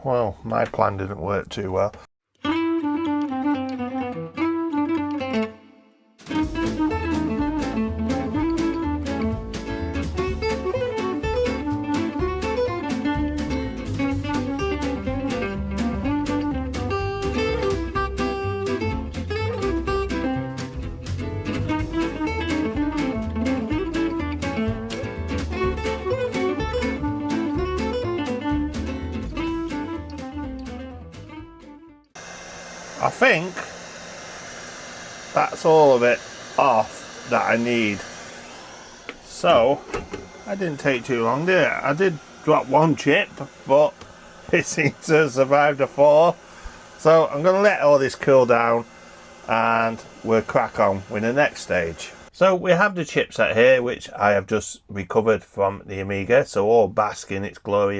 Well, my plan didn't work too well. I think that's all of it off that I need. So, I didn't take too long, did it? I did drop one chip, but it seems to have survived a fall. So, I'm going to let all this cool down and we'll crack on with the next stage. So, we have the chipset here, which I have just recovered from the Amiga, so all bask in its glory